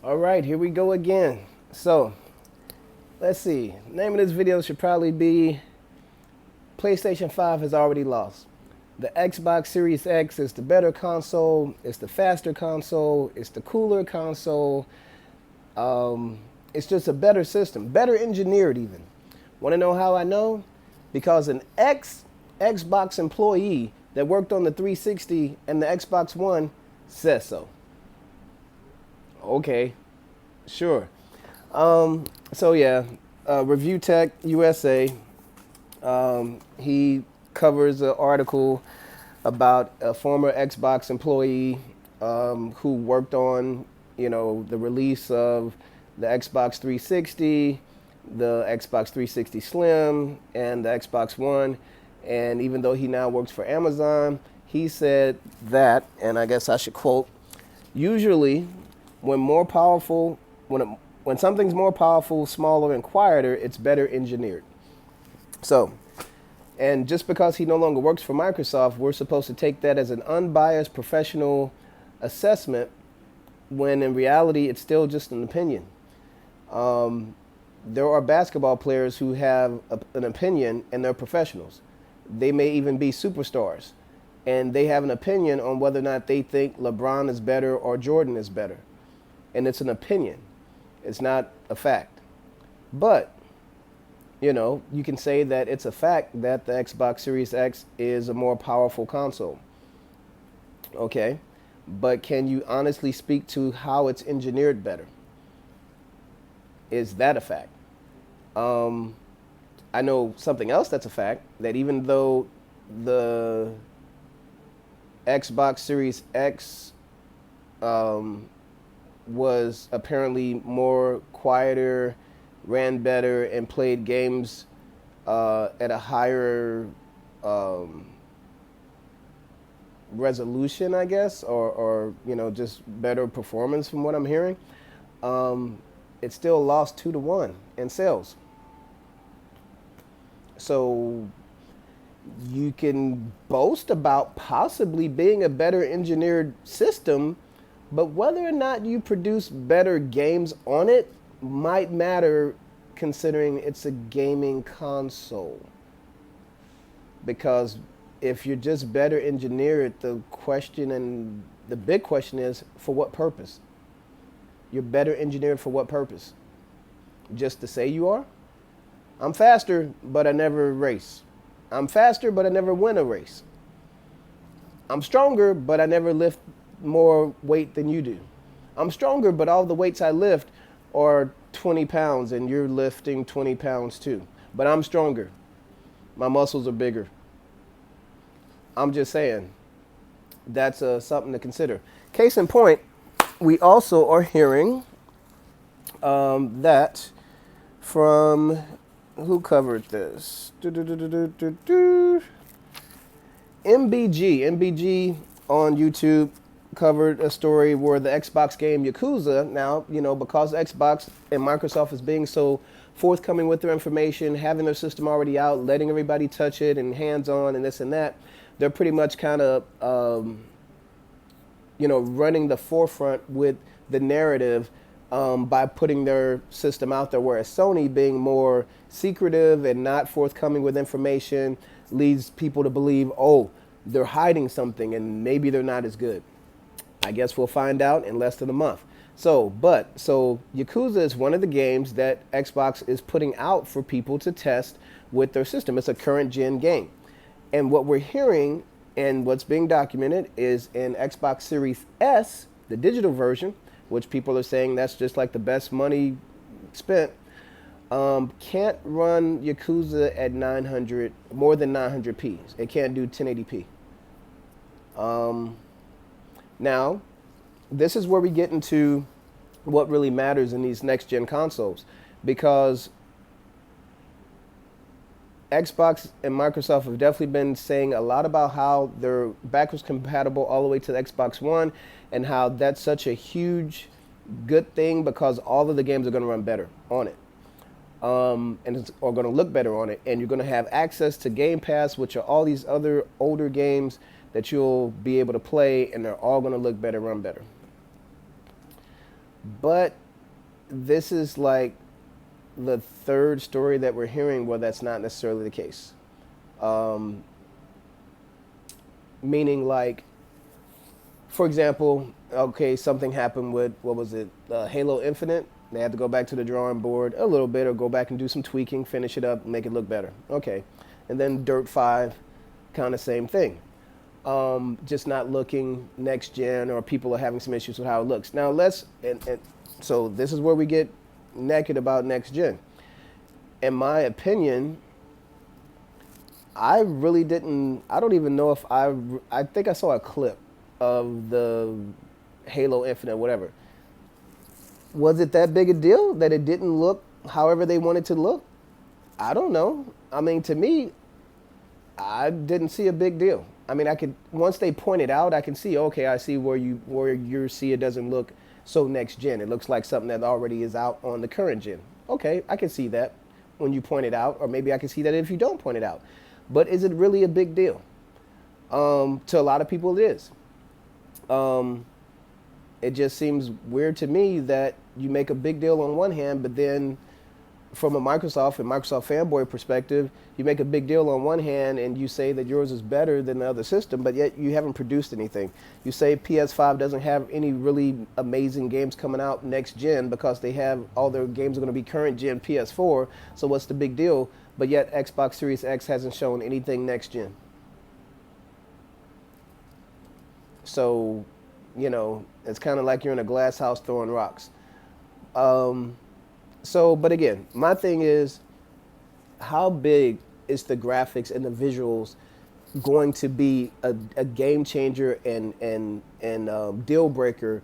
All right, here we go again. So, let's see. Name of this video should probably be PlayStation 5 has already lost. The Xbox Series X is the better console, it's the faster console, it's the cooler console. It's just a better system, better engineered even. Want to know how I know? Because an Xbox employee that worked on the 360 and the Xbox One says so. Okay, sure. So yeah, Review Tech USA. He covers an article about a former Xbox employee who worked on, the release of the Xbox 360, the Xbox 360 Slim, and the Xbox One. And even though he now works for Amazon, he said that, and I guess I should quote, usually when more powerful, when something's more powerful, smaller, and quieter, it's better engineered. So, and just because he no longer works for Microsoft, we're supposed to take that as an unbiased professional assessment when in reality it's still just an opinion. There are basketball players who have an opinion and they're professionals. They may even be superstars. And they have an opinion on whether or not they think LeBron is better or Jordan is better. And it's an opinion. It's not a fact. But, you can say that it's a fact that the Xbox Series X is a more powerful console. Okay. But can you honestly speak to how it's engineered better? Is that a fact? I know something else that's a fact, that even though the Xbox Series X was apparently more quieter, ran better, and played games at a higher resolution, I guess, or just better performance from what I'm hearing, it still lost 2-1 in sales. So you can boast about possibly being a better engineered system, but whether or not you produce better games on it might matter considering it's a gaming console. Because if you're just better engineered, the big question is, for what purpose? You're better engineered for what purpose? Just to say you are? I'm faster, but I never race. I'm faster, but I never win a race. I'm stronger, but I never lift more weight than you do. I'm stronger, but all the weights I lift are 20 pounds, and you're lifting 20 pounds too. But I'm stronger. My muscles are bigger. I'm just saying, that's something to consider. Case in point, we also are hearing that from, who covered this? MBG on YouTube covered a story where the Xbox game Yakuza, now, because Xbox and Microsoft is being so forthcoming with their information, having their system already out, letting everybody touch it and hands-on and this and that, they're pretty much kind of, running the forefront with the narrative by putting their system out there, whereas Sony, being more secretive and not forthcoming with information, leads people to believe, oh, they're hiding something and maybe they're not as good. I guess we'll find out in less than a month. So Yakuza is one of the games that Xbox is putting out for people to test with their system. It's a current gen game. And what we're hearing and what's being documented is in Xbox Series S, the digital version, which people are saying that's just like the best money spent, can't run Yakuza at more than 900p. It can't do 1080p. Now, this is where we get into what really matters in these next-gen consoles, because Xbox and Microsoft have definitely been saying a lot about how they're backwards compatible all the way to the Xbox One, and how that's such a huge good thing because all of the games are going to run better on it. And are going to look better on it, and you're going to have access to Game Pass, which are all these other older games that you'll be able to play, and they're all going to look better, run better. But this is like the third story that we're hearing where that's not necessarily the case. Um, Meaning, like, for example, okay, something happened with, what was it, Halo Infinite. They had to go back to the drawing board a little bit or go back and do some tweaking, finish it up, make it look better. Okay. And then Dirt 5, kind of same thing. Just not looking next gen, or people are having some issues with how it looks. Now, and so this is where we get naked about next gen. In my opinion, I really didn't. I don't even know if I think I saw a clip of the Halo Infinite, whatever. Was it that big a deal that it didn't look however they wanted to look? I don't know. I mean, to me, I didn't see a big deal. I mean, I could, once they point it out, I can see. Okay, I see where you see it doesn't look so next gen. It looks like something that already is out on the current gen. Okay, I can see that when you point it out, or maybe I can see that if you don't point it out. But is it really a big deal? To a lot of people, it is. Um, it just seems weird to me that you make a big deal on one hand, but then from a Microsoft and Microsoft fanboy perspective, you make a big deal on one hand and you say that yours is better than the other system, but yet you haven't produced anything. You say PS5 doesn't have any really amazing games coming out next gen because they have all their games are going to be current gen PS4, so what's the big deal? But yet Xbox Series X hasn't shown anything next gen. So, it's kind of like you're in a glass house throwing rocks. Um, but again, my thing is, how big is the graphics and the visuals going to be a game changer and deal breaker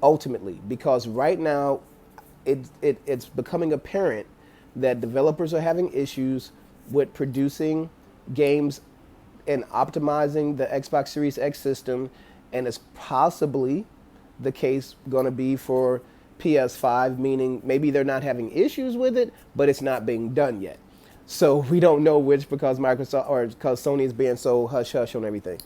ultimately? Because right now, it's becoming apparent that developers are having issues with producing games and optimizing the Xbox Series X system, and it's possibly the case going to be for PS5, meaning maybe they're not having issues with it, but it's not being done yet. So we don't know which, because Microsoft or because Sony is being so hush hush on everything.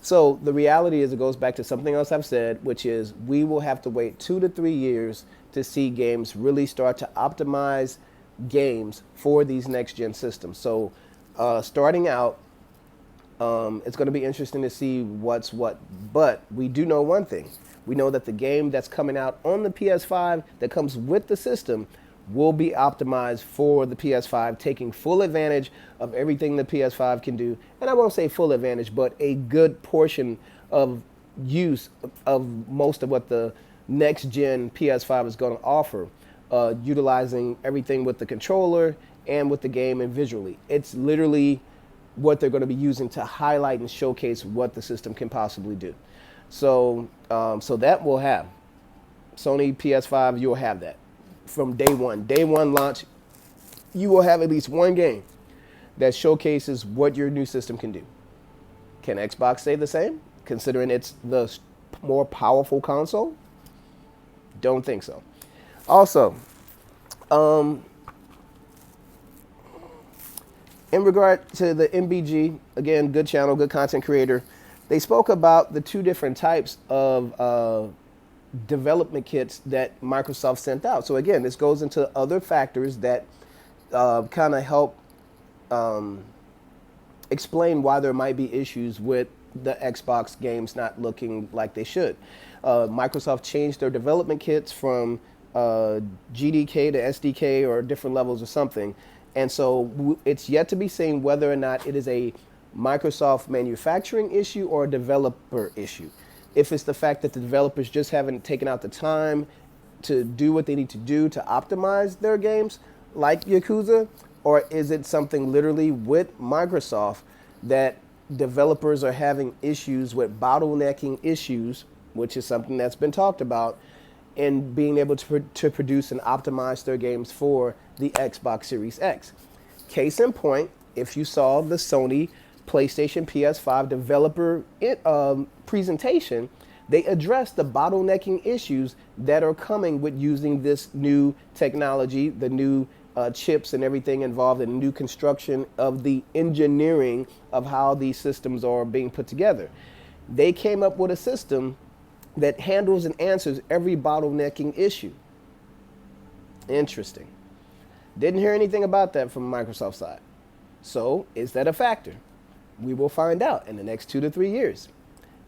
So the reality is, it goes back to something else I've said, which is we will have to wait 2 to 3 years to see games really start to optimize games for these next gen systems. So starting out, it's going to be interesting to see what's what. But we do know one thing. We know that the game that's coming out on the PS5 that comes with the system will be optimized for the PS5, taking full advantage of everything the PS5 can do. And I won't say full advantage, but a good portion of use of most of what the next gen PS5 is going to offer, utilizing everything with the controller and with the game and visually. It's literally what they're going to be using to highlight and showcase what the system can possibly do. So that will have Sony PS5. You'll have that from day one launch. You will have at least one game that showcases what your new system can do. Can Xbox say the same, considering it's the more powerful console? Don't think so. Also, in regard to the MBG, again, good channel, good content creator, they spoke about the two different types of development kits that Microsoft sent out. So again, this goes into other factors that kind of help explain why there might be issues with the Xbox games not looking like they should. Microsoft changed their development kits from GDK to SDK or different levels or something. And so it's yet to be seen whether or not it is a Microsoft manufacturing issue or a developer issue. If it's the fact that the developers just haven't taken out the time to do what they need to do to optimize their games, like Yakuza, or is it something literally with Microsoft that developers are having issues with bottlenecking issues, which is something that's been talked about, in being able to produce and optimize their games for the Xbox Series X. Case in point, if you saw the Sony PlayStation PS5 developer presentation, they addressed the bottlenecking issues that are coming with using this new technology, the new chips and everything involved in the new construction of the engineering of how these systems are being put together. They came up with a system that handles and answers every bottlenecking issue. Interesting. Didn't hear anything about that from Microsoft's side. So, is that a factor? We will find out in the next 2 to 3 years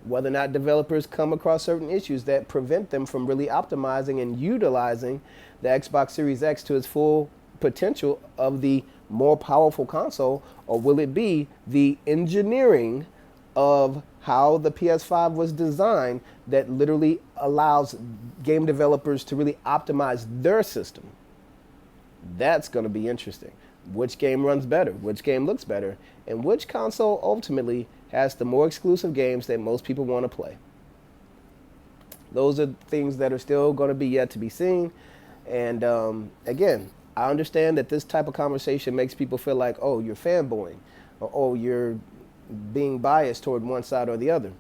whether or not developers come across certain issues that prevent them from really optimizing and utilizing the Xbox Series X to its full potential of the more powerful console, or will it be the engineering of how the PS5 was designed that literally allows game developers to really optimize their system? That's going to be interesting. Which game runs better? Which game looks better? And which console ultimately has the more exclusive games that most people want to play? Those are things that are still going to be yet to be seen. And again, I understand that this type of conversation makes people feel like, oh, you're fanboying, or oh, you're being biased toward one side or the other.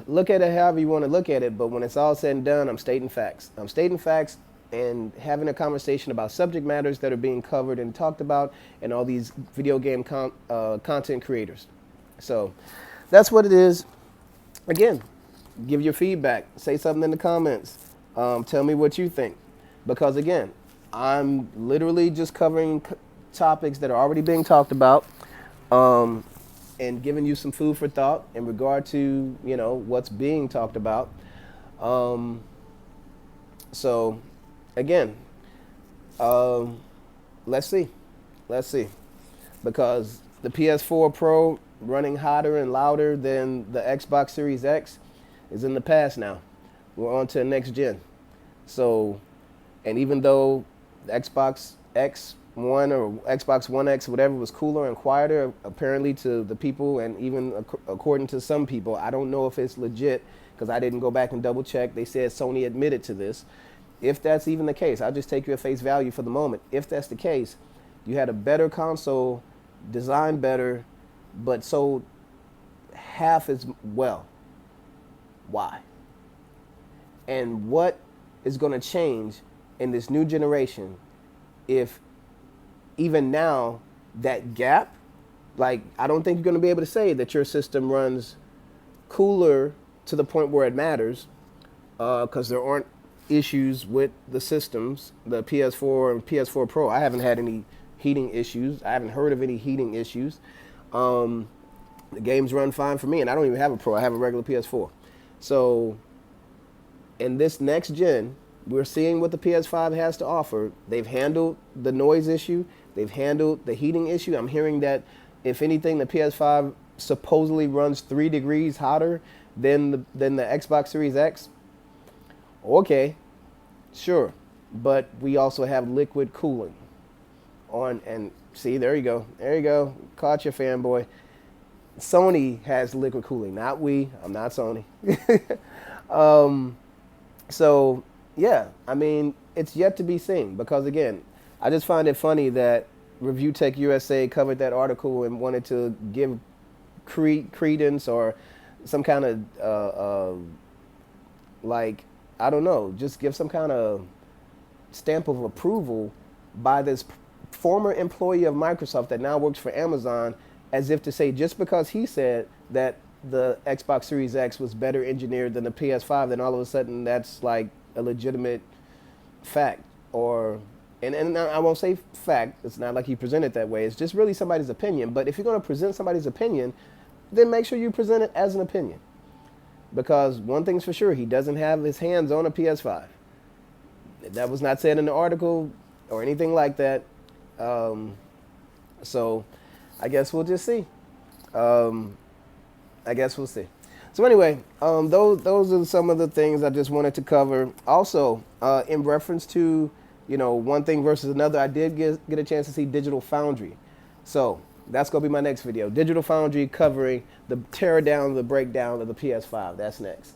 Look at it however you want to look at it, but when it's all said and done, I'm stating facts. I'm stating facts and having a conversation about subject matters that are being covered and talked about and all these video game content creators. So that's what it is. Again, give your feedback. Say something in the comments. Tell me what you think. Because again, I'm literally just covering topics that are already being talked about, and giving you some food for thought in regard to, you know, what's being talked about. So again, let's see, because the PS4 Pro running hotter and louder than the Xbox Series X is in the past now. We're on to the next gen. So, and even though the Xbox X1 or Xbox One X, whatever, was cooler and quieter, apparently to the people, and even according to some people, I don't know if it's legit because I didn't go back and double check. They said Sony admitted to this. If that's even the case, I'll just take you at face value for the moment. If that's the case, you had a better console, designed better, but sold half as well. Why? And what is going to change in this new generation if even now that gap, like, I don't think you're going to be able to say that your system runs cooler to the point where it matters, because there aren't issues with the systems, the PS4 and PS4 Pro. I haven't had any heating issues. I haven't heard of any heating issues. The games run fine for me, and I don't even have a Pro. I have a regular PS4. So in this next gen, we're seeing what the PS5 has to offer. They've handled the noise issue. They've handled the heating issue. I'm hearing that, if anything, the PS5 supposedly runs 3 degrees hotter than the Xbox Series X. Okay, sure. But we also have liquid cooling on, and see, there you go. There you go. Caught your fanboy. Sony has liquid cooling, not we. I'm not Sony. So, yeah, I mean, it's yet to be seen, because, again, I just find it funny that Review Tech USA covered that article and wanted to give credence or some kind of, like, I don't know, just give some kind of stamp of approval by this former employee of Microsoft that now works for Amazon, as if to say, just because he said that the Xbox Series X was better engineered than the PS5, then all of a sudden that's like a legitimate fact. Or, and I won't say fact, it's not like he presented that way, it's just really somebody's opinion. But if you're going to present somebody's opinion, then make sure you present it as an opinion. Because one thing's for sure, he doesn't have his hands on a PS5. That was not said in the article or anything like that. So I guess we'll just see. I guess we'll see. So anyway, those are some of the things I just wanted to cover. Also, in reference to, you know, one thing versus another, I did get a chance to see Digital Foundry. So that's going to be my next video. Digital Foundry covering the tear down, the breakdown of the PS5. That's next.